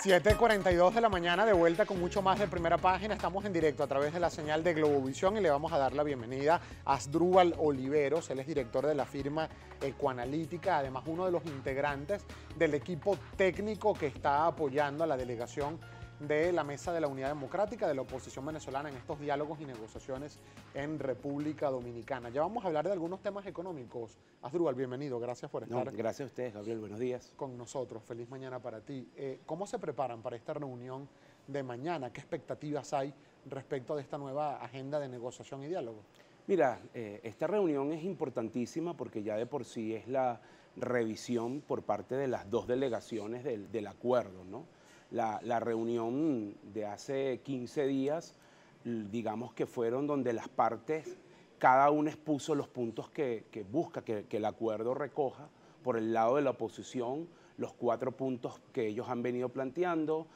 7:42 de la mañana, de vuelta con mucho más de Primera Página. Estamos en directo a través de la señal de Globovisión y le vamos a dar la bienvenida a Asdrúbal Oliveros. Él es director de la firma Ecoanalítica, además uno de los integrantes del equipo técnico que está apoyando a la delegación de la Mesa de la Unidad Democrática de la oposición venezolana en estos diálogos y negociaciones en República Dominicana. Ya vamos a hablar de algunos temas económicos. Asdrúbal, bienvenido, gracias por estar. Gracias a ustedes, Gabriel, buenos días. Con nosotros, feliz mañana para ti. ¿Cómo se preparan para esta reunión de mañana? ¿Qué expectativas hay respecto de esta nueva agenda de negociación y diálogo? Mira, esta reunión es importantísima porque ya de por sí es la revisión por parte de las dos delegaciones del acuerdo, ¿no? La reunión de hace 15 días, digamos que fueron donde las partes, cada una expuso los puntos que busca que el acuerdo recoja. Por el lado de la oposición, los 4 puntos que ellos han venido planteando,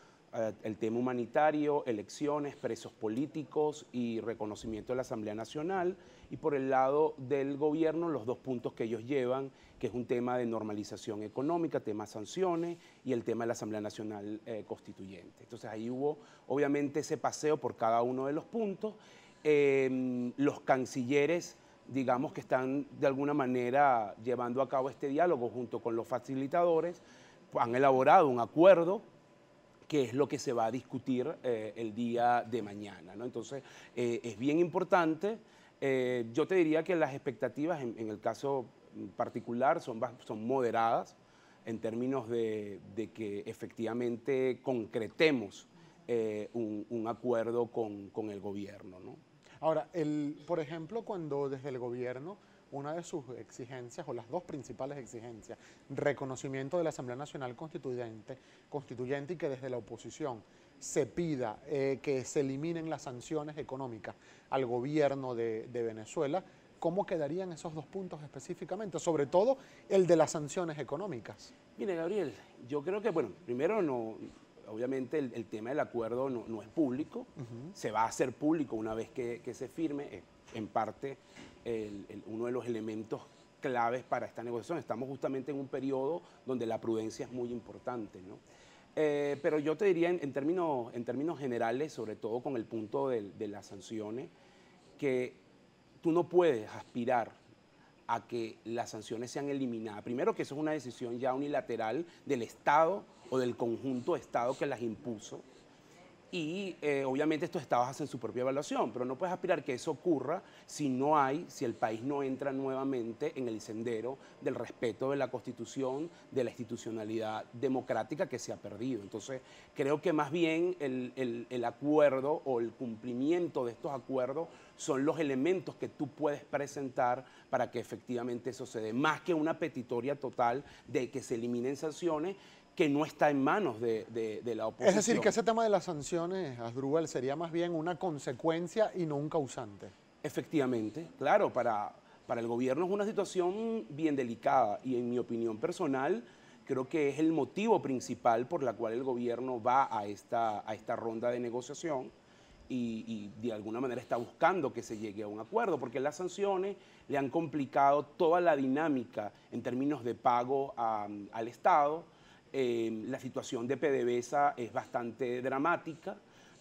el tema humanitario, elecciones, presos políticos y reconocimiento de la Asamblea Nacional. Y por el lado del gobierno, los 2 puntos que ellos llevan, que es un tema de normalización económica, tema sanciones y el tema de la Asamblea Nacional Constituyente. Entonces ahí hubo obviamente ese paseo por cada uno de los puntos. Los cancilleres, digamos que están de alguna manera llevando a cabo este diálogo junto con los facilitadores, han elaborado un acuerdo que es lo que se va a discutir el día de mañana, ¿no? Entonces, es bien importante. Yo te diría que las expectativas en el caso particular son moderadas en términos de que efectivamente concretemos un acuerdo con el gobierno, ¿no? Ahora, por ejemplo, cuando desde el gobierno una de sus exigencias, o las 2 principales exigencias, reconocimiento de la Asamblea Nacional Constituyente y que desde la oposición se pida que se eliminen las sanciones económicas al gobierno de Venezuela, ¿cómo quedarían esos 2 puntos específicamente? Sobre todo el de las sanciones económicas. Mire, Gabriel, yo creo que, bueno, primero obviamente el tema del acuerdo no es público, se va a hacer público una vez que se firme, en parte uno de los elementos claves para esta negociación. Estamos justamente en un periodo donde la prudencia es muy importante, ¿no? Pero yo te diría en términos generales, sobre todo con el punto de las sanciones, que tú no puedes aspirar a que las sanciones sean eliminadas. Primero, que eso es una decisión ya unilateral del Estado o del conjunto de Estado que las impuso. Y obviamente estos estados hacen su propia evaluación, pero no puedes aspirar que eso ocurra si el país no entra nuevamente en el sendero del respeto de la Constitución, de la institucionalidad democrática que se ha perdido. Entonces, creo que más bien el acuerdo o el cumplimiento de estos acuerdos son los elementos que tú puedes presentar para que efectivamente eso se dé, más que una petitoria total de que se eliminen sanciones, que no está en manos de la oposición. Es decir, que ese tema de las sanciones, Asdrúbal, sería más bien una consecuencia y no un causante. Efectivamente, claro, para el gobierno es una situación bien delicada y en mi opinión personal creo que es el motivo principal por la cual el gobierno va a esta ronda de negociación y de alguna manera está buscando que se llegue a un acuerdo, porque las sanciones le han complicado toda la dinámica en términos de pago al Estado. La situación de PDVSA es bastante dramática.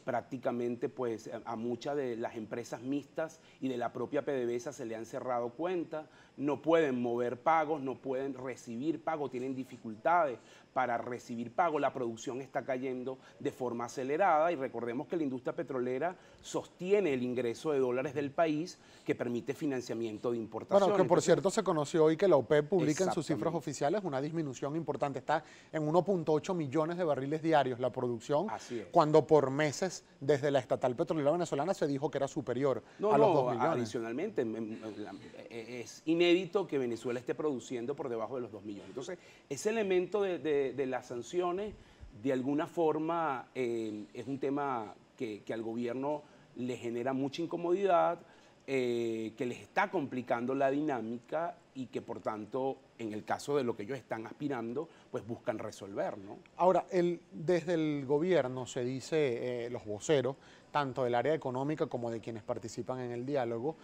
Prácticamente pues a muchas de las empresas mixtas y de la propia PDVSA se le han cerrado cuentas, no pueden mover pagos, no pueden recibir pagos, tienen dificultades para recibir pagos, la producción está cayendo de forma acelerada y recordemos que la industria petrolera sostiene el ingreso de dólares del país que permite financiamiento de importaciones. Bueno, que por cierto se conoció hoy que la OPEP publica en sus cifras oficiales una disminución importante, está en 1.8 millones de barriles diarios la producción, cuando por meses desde la estatal petrolera venezolana se dijo que era superior a los 2 millones. Adicionalmente, es inédito que Venezuela esté produciendo por debajo de los 2 millones. Entonces, ese elemento de las sanciones, de alguna forma, es un tema que al gobierno le genera mucha incomodidad. que les está complicando la dinámica y que por tanto, en el caso de lo que ellos están aspirando, pues buscan resolver, ¿no? Ahora, desde el gobierno se dice, los voceros, tanto del área económica como de quienes participan en el diálogo,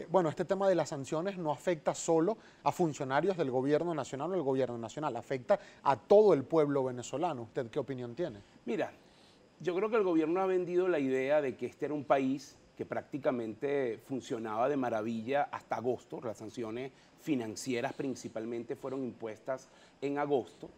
bueno, este tema de las sanciones no afecta solo a funcionarios del gobierno nacional o el gobierno nacional, afecta a todo el pueblo venezolano. ¿Usted qué opinión tiene? Mira, yo creo que el gobierno ha vendido la idea de que este era un país que prácticamente funcionaba de maravilla hasta agosto. Las sanciones financieras principalmente fueron impuestas en agosto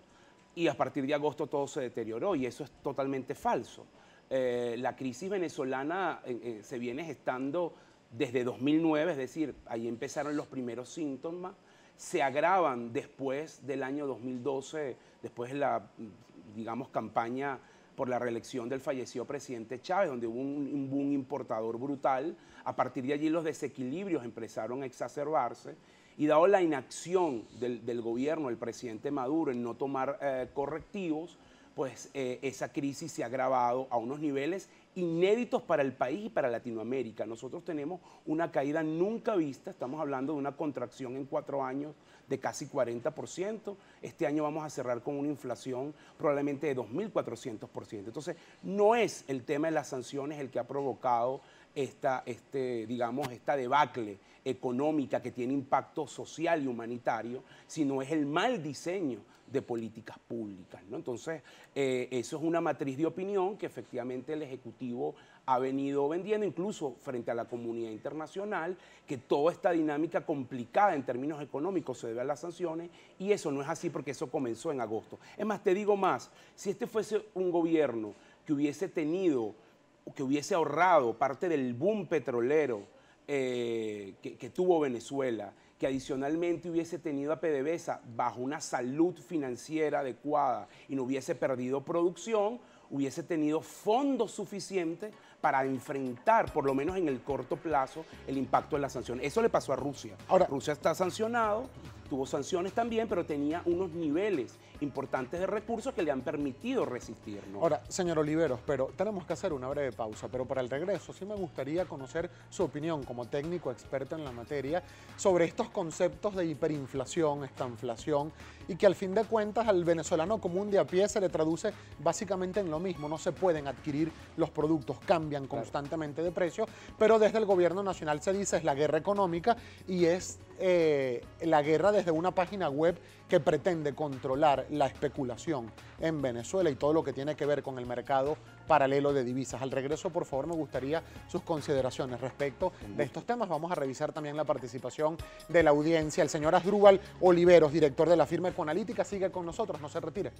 y a partir de agosto todo se deterioró y eso es totalmente falso. La crisis venezolana se viene gestando desde 2009, es decir, ahí empezaron los primeros síntomas, se agravan después del año 2012, después de la, digamos, campaña por la reelección del fallecido presidente Chávez, donde hubo un boom importador brutal. A partir de allí los desequilibrios empezaron a exacerbarse y dado la inacción del gobierno, del presidente Maduro, en no tomar correctivos, pues esa crisis se ha agravado a unos niveles inéditos para el país y para Latinoamérica. Nosotros tenemos una caída nunca vista, estamos hablando de una contracción en 4 años de casi 40%. Este año vamos a cerrar con una inflación probablemente de 2.400%. Entonces, no es el tema de las sanciones el que ha provocado esta debacle económica que tiene impacto social y humanitario, sino es el mal diseño de políticas públicas, ¿no? Entonces, eso es una matriz de opinión que efectivamente el Ejecutivo ha venido vendiendo, incluso frente a la comunidad internacional, que toda esta dinámica complicada en términos económicos se debe a las sanciones, y eso no es así porque eso comenzó en agosto. Es más, te digo más, si este fuese un gobierno que hubiese tenido, que hubiese ahorrado parte del boom petrolero que tuvo Venezuela, que adicionalmente hubiese tenido a PDVSA bajo una salud financiera adecuada y no hubiese perdido producción, hubiese tenido fondos suficientes para enfrentar, por lo menos en el corto plazo, el impacto de las sanciones. Eso le pasó a Rusia. Ahora, Rusia está sancionado, tuvo sanciones también, pero tenía unos niveles importantes de recursos que le han permitido resistir, ¿no? Ahora, señor Oliveros, pero tenemos que hacer una breve pausa, pero para el regreso sí me gustaría conocer su opinión como técnico experto en la materia sobre estos conceptos de hiperinflación, estanflación, y que al fin de cuentas al venezolano común de a pie se le traduce básicamente en lo mismo. No se pueden adquirir los productos, cambian constantemente de precio, pero desde el gobierno nacional se dice es la guerra económica y es la guerra desde una página web que pretende controlar la especulación en Venezuela y todo lo que tiene que ver con el mercado paralelo de divisas. Al regreso, por favor, me gustaría sus consideraciones respecto de estos temas. Vamos a revisar también la participación de la audiencia. El señor Asdrúbal Oliveros, director de la firma Ecoanalítica, sigue con nosotros, no se retire.